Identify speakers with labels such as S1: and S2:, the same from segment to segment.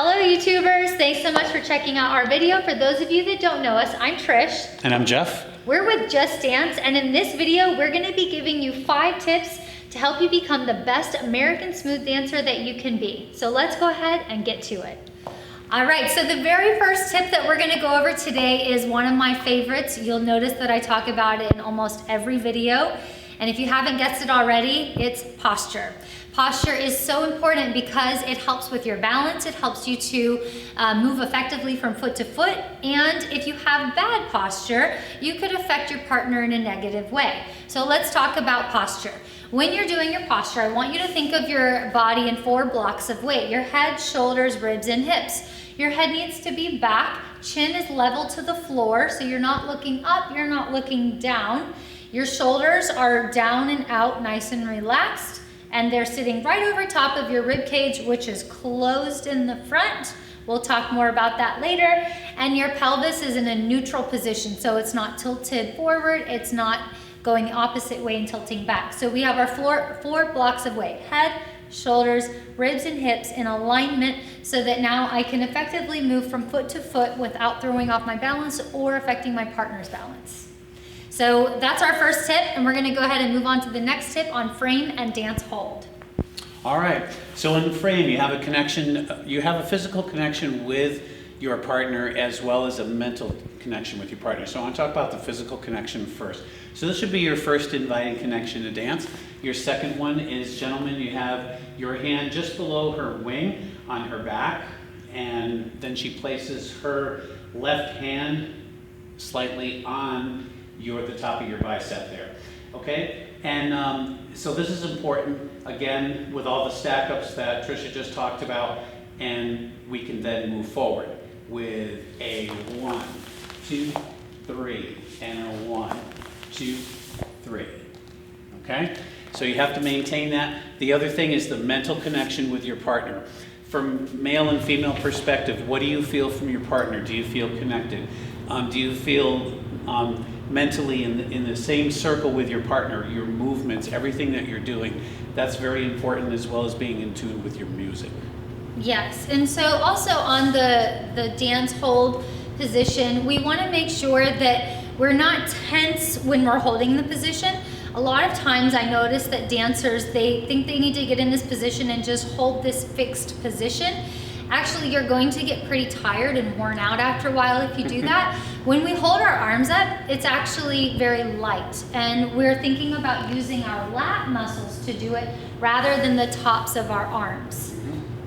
S1: Hello YouTubers, thanks so much for checking out our video. For those of you that don't know us, I'm Trish.
S2: And I'm Jeff.
S1: We're with Just Dance, and in this video, we're gonna be giving you 5 tips to help you become the best American smooth dancer that you can be. So let's go ahead and get to it. All right, so the very first tip that we're gonna go over today is one of my favorites. You'll notice that I talk about it in almost every video. And if you haven't guessed it already, it's posture. Posture is so important because it helps with your balance. It helps you to move effectively from foot to foot. And if you have bad posture, you could affect your partner in a negative way. So let's talk about posture. When you're doing your posture, I want you to think of your body in 4 blocks of weight: your head, shoulders, ribs, and hips. Your head needs to be back, chin is level to the floor, so you're not looking up, you're not looking down. Your shoulders are down and out, nice and relaxed, and they're sitting right over top of your rib cage, which is closed in the front. We'll talk more about that later. And your pelvis is in a neutral position, so it's not tilted forward, it's not going the opposite way and tilting back. So we have our 4 blocks of weight: head, shoulders, ribs, and hips in alignment, so that now I can effectively move from foot to foot without throwing off my balance or affecting my partner's balance. So that's our first tip, and we're gonna go ahead and move on to the next tip on frame and dance hold.
S2: All right, so in the frame, you have a connection, you have a physical connection with your partner as well as a mental connection with your partner. So I want to talk about the physical connection first. So this should be your first inviting connection to dance. Your second one is, gentlemen, you have your hand just below her wing on her back, and then she places her left hand slightly on the top of your bicep there, okay? And so this is important, again, with all the stack ups that Trisha just talked about, and we can then move forward with a 1, 2, 3, and a 1, 2, 3, okay? So you have to maintain that. The other thing is the mental connection with your partner. From male and female perspective, what do you feel from your partner? Do you feel connected? Do you feel mentally in the same circle with your partner, your movements, everything that you're doing? That's very important, as well as being in tune with your music.
S1: Yes, and so also on the dance hold position, we want to make sure that we're not tense when we're holding the position. A lot of times I notice that dancers, they think they need to get in this position and just hold this fixed position. Actually, you're going to get pretty tired and worn out after a while if you do that. When we hold our arms up, it's actually very light, and we're thinking about using our lat muscles to do it rather than the tops of our arms.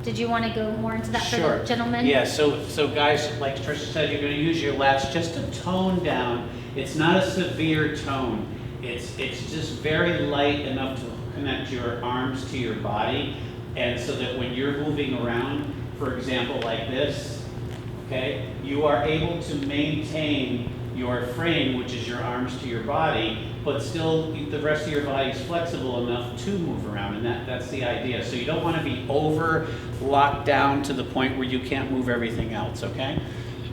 S1: Did you want to go more into that?
S2: Sure.
S1: For the gentlemen?
S2: Yeah, so guys, like Trisha said, you're going to use your lats just to tone down. It's not a severe tone. It's just very light enough to connect your arms to your body, and so that when you're moving around, for example, like this, okay, you are able to maintain your frame, which is your arms to your body, but still the rest of your body is flexible enough to move around, and that's the idea. So you don't want to be over locked down to the point where you can't move everything else, okay?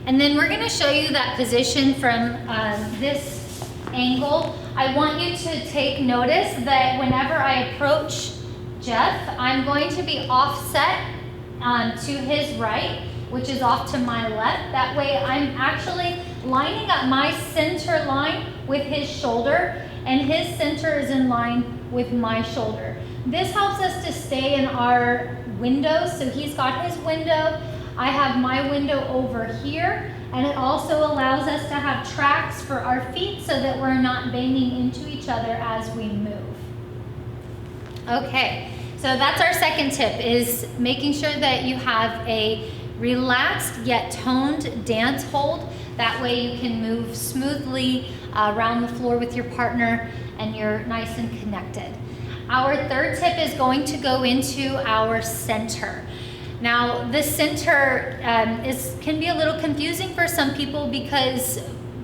S1: And then we're going to show you that position from this angle. I want you to take notice that whenever I approach Jeff, I'm going to be offset to his right, which is off to my left. That way I'm actually lining up my center line with his shoulder, and his center is in line with my shoulder. This helps us to stay in our windows. So he's got his window, I have my window over here, and it also allows us to have tracks for our feet so that we're not banging into each other as we move. Okay, so that's our second tip, is making sure that you have a relaxed yet toned dance hold. That way you can move smoothly around the floor with your partner, and you're nice and connected. Our third tip is going to go into our center. Now, the center can be a little confusing for some people, because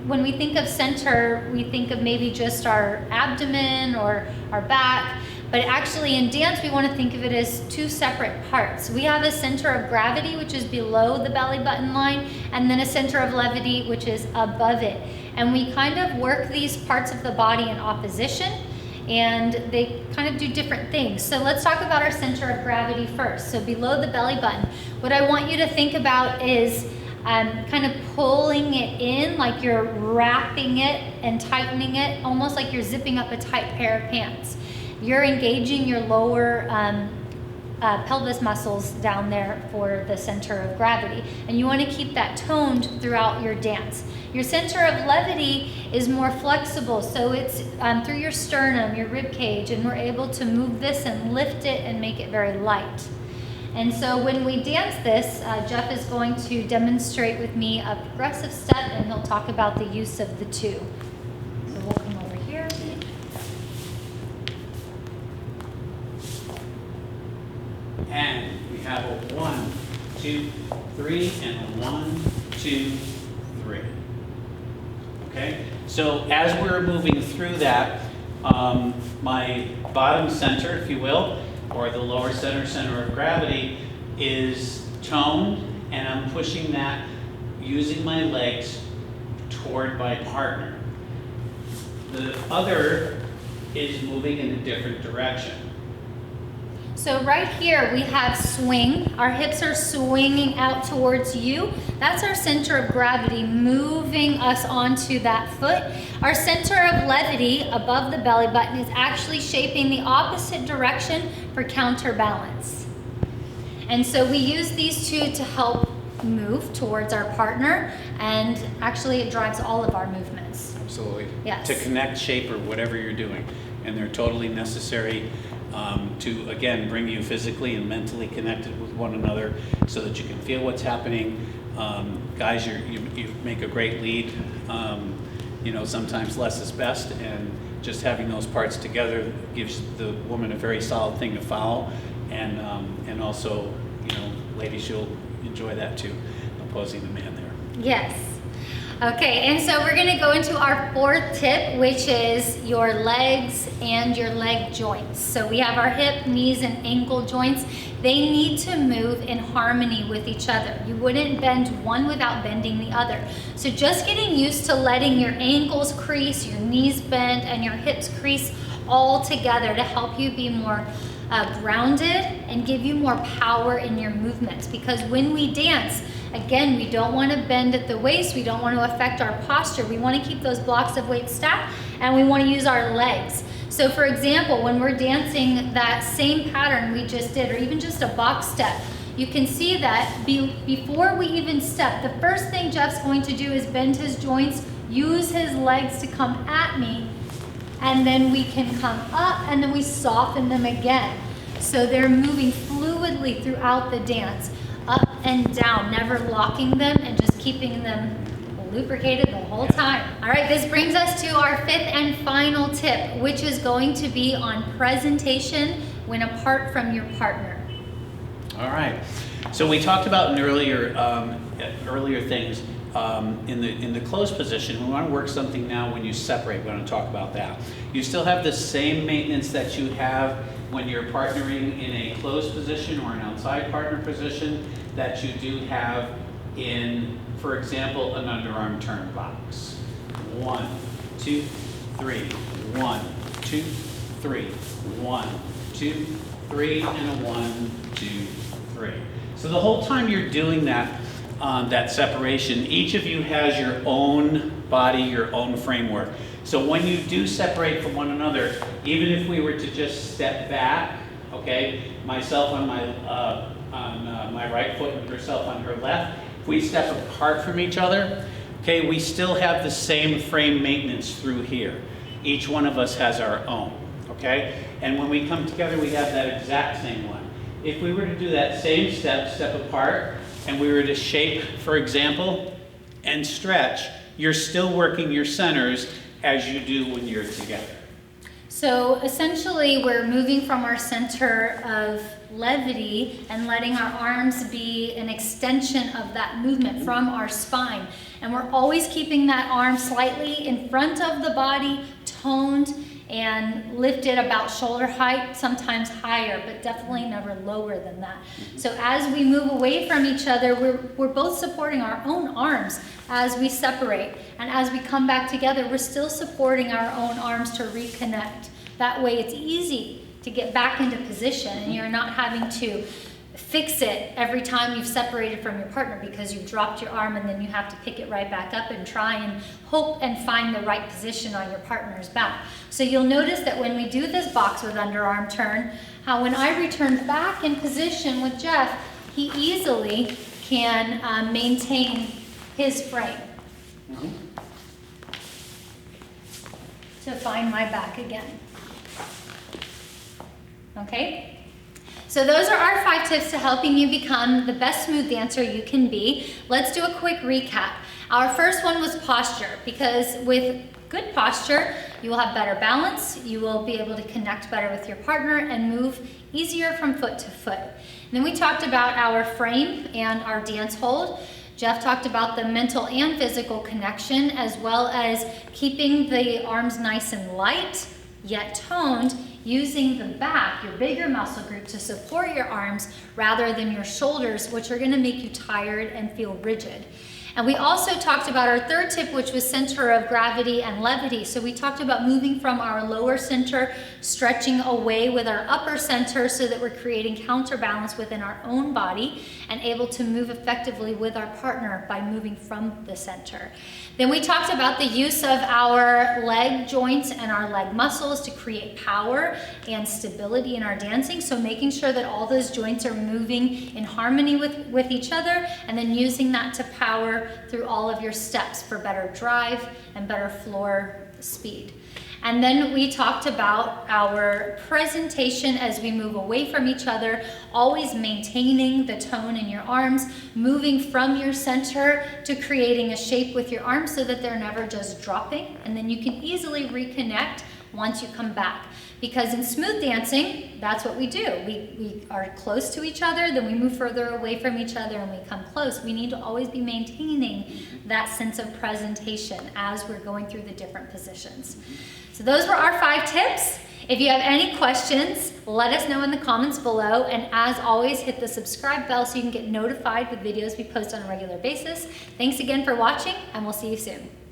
S1: when we think of center, we think of maybe just our abdomen or our back. But actually in dance, we want to think of it as 2 separate parts. We have a center of gravity, which is below the belly button line, and then a center of levity, which is above it. And we kind of work these parts of the body in opposition. and they kind of do different things. So let's talk about our center of gravity first. So below the belly button, What I want you to think about is kind of pulling it in, like you're wrapping it and tightening it, almost like you're zipping up a tight pair of pants. You're engaging your lower pelvis muscles down there for the center of gravity, and you want to keep that toned throughout your dance. Your center of levity is more flexible, so it's through your sternum, your rib cage, and we're able to move this and lift it and make it very light. And so when we dance this, Geoff is going to demonstrate with me a progressive step, and he'll talk about the use of the two. So we'll come over here.
S2: And we have a 1, 2, 3, and a 1, 2, 3. Okay? So as we're moving through that, my bottom center, if you will, or the lower center of gravity, is toned, and I'm pushing that using my legs toward my partner. The other is moving in a different direction.
S1: So right here we have swing. Our hips are swinging out towards you. That's our center of gravity moving us onto that foot. Our center of levity above the belly button is actually shaping the opposite direction for counterbalance. And so we use these two to help move towards our partner, and actually it drives all of our movements.
S2: Absolutely.
S1: Yes.
S2: To connect, shape, or whatever you're doing. And they're totally necessary to, again, bring you physically and mentally connected with one another so that you can feel what's happening. Guys, you make a great lead. You know, sometimes less is best, and just having those parts together gives the woman a very solid thing to follow. And also, you know, ladies, you'll enjoy that too, opposing the man there.
S1: Yes. Okay, and so we're going to go into our fourth tip, which is your legs and your leg joints. So we have our hip, knees, and ankle joints. They need to move in harmony with each other. You wouldn't bend one without bending the other. So just getting used to letting your ankles crease, your knees bend, and your hips crease all together to help you be more grounded and give you more power in your movements. Because when we dance, again, we don't want to bend at the waist. We don't want to affect our posture. We want to keep those blocks of weight stacked, and we want to use our legs. So for example, when we're dancing that same pattern we just did, or even just a box step, you can see that before we even step, the first thing Geoff's going to do is bend his joints, use his legs to come at me, and then we can come up, and then we soften them again. So they're moving fluidly throughout the dance, up and down, never locking them, and just keeping them lubricated the whole time. All right, this brings us to our fifth and final tip, which is going to be on presentation when apart from your partner.
S2: All right. So we talked about in earlier things in the closed position. We want to work something now when you separate. We want to talk about that. You still have the same maintenance that you have when you're partnering in a closed position or an outside partner position that you do have in, for example, an underarm turn box. 1, 2, 3. 1, 2, 3. 1, 2, 3, and a 1, 2, 3. So the whole time you're doing that, that separation, each of you has your own body, your own framework. So when you do separate from one another, even if we were to just step back, okay, myself on my right foot and herself on her left, if we step apart from each other, okay, we still have the same frame maintenance through here. Each one of us has our own, okay? And when we come together, we have that exact same one. If we were to do that same step apart, and we were to shape, for example, and stretch, you're still working your centers as you do when you're together.
S1: So essentially, we're moving from our center of levity and letting our arms be an extension of that movement from our spine. And we're always keeping that arm slightly in front of the body, toned and lifted about shoulder height, sometimes higher, but definitely never lower than that. So as we move away from each other, we're both supporting our own arms as we separate. And as we come back together, we're still supporting our own arms to reconnect. That way it's easy to get back into position, and you're not having to fix it every time you've separated from your partner because you've dropped your arm and then you have to pick it right back up and try and hope and find the right position on your partner's back. So you'll notice that when we do this box with underarm turn, how when I return back in position with Jeff, he easily can maintain his frame to find my back again. Okay? So those are our 5 tips to helping you become the best smooth dancer you can be. Let's do a quick recap. Our first one was posture, because with good posture, you will have better balance, you will be able to connect better with your partner and move easier from foot to foot. And then we talked about our frame and our dance hold. Jeff talked about the mental and physical connection, as well as keeping the arms nice and light, yet toned, using the back, your bigger muscle group, to support your arms rather than your shoulders, which are gonna make you tired and feel rigid. And we also talked about our third tip, which was center of gravity and levity. So we talked about moving from our lower center, stretching away with our upper center so that we're creating counterbalance within our own body and able to move effectively with our partner by moving from the center. Then we talked about the use of our leg joints and our leg muscles to create power and stability in our dancing. So making sure that all those joints are moving in harmony with each other, and then using that to power through all of your steps for better drive and better floor speed. And then we talked about our presentation as we move away from each other, always maintaining the tone in your arms, moving from your center to creating a shape with your arms so that they're never just dropping, and then you can easily reconnect once you come back. Because in smooth dancing, that's what we do. We are close to each other, then we move further away from each other and we come close. We need to always be maintaining that sense of presentation as we're going through the different positions. So those were our 5 tips. If you have any questions, let us know in the comments below. And as always, hit the subscribe bell so you can get notified with videos we post on a regular basis. Thanks again for watching, and we'll see you soon.